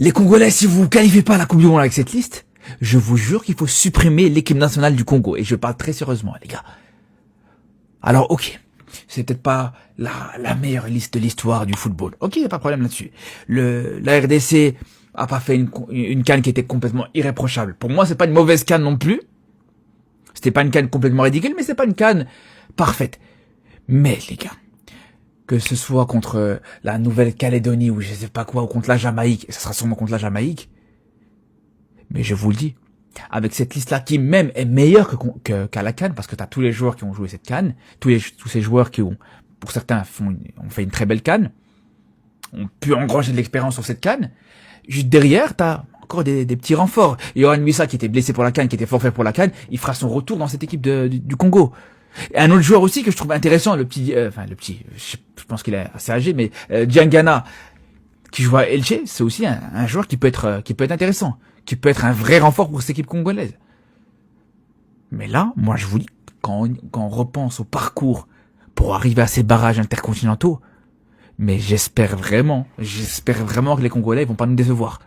Les Congolais, si vous ne qualifiez pas la Coupe du Monde avec cette liste, je vous jure qu'il faut supprimer l'équipe nationale du Congo. Et je parle très sérieusement, les gars. Alors, ok. C'est peut-être pas la meilleure liste de l'histoire du football. Ok, y a pas de problème là-dessus. La RDC a pas fait une CAN qui était complètement irréprochable. Pour moi, c'est pas une mauvaise CAN non plus. C'était pas une CAN complètement ridicule, mais c'est pas une CAN parfaite. Mais, les gars, que ce soit contre la Nouvelle-Calédonie ou je sais pas quoi, ou contre la Jamaïque, et ça sera sûrement contre la Jamaïque, mais je vous le dis, avec cette liste-là qui même est meilleure qu'à la CAN, parce que t'as tous les joueurs qui ont joué cette CAN, tous ces joueurs qui ont, pour certains, ont fait une très belle CAN, ont pu engranger de l'expérience sur cette CAN. Juste derrière, t'as encore des petits renforts. Yohan Wissa, qui était blessé pour la CAN, qui était forfait pour la CAN, il fera son retour dans cette équipe du Congo. Et un autre joueur aussi que je trouve intéressant, je pense qu'il est assez âgé, mais Diangana, qui joue à Elche, c'est aussi un joueur qui peut être intéressant, qui peut être un vrai renfort pour cette équipe congolaise. Mais là, moi je vous dis, quand on repense au parcours pour arriver à ces barrages intercontinentaux, mais j'espère vraiment que les Congolais vont pas nous décevoir.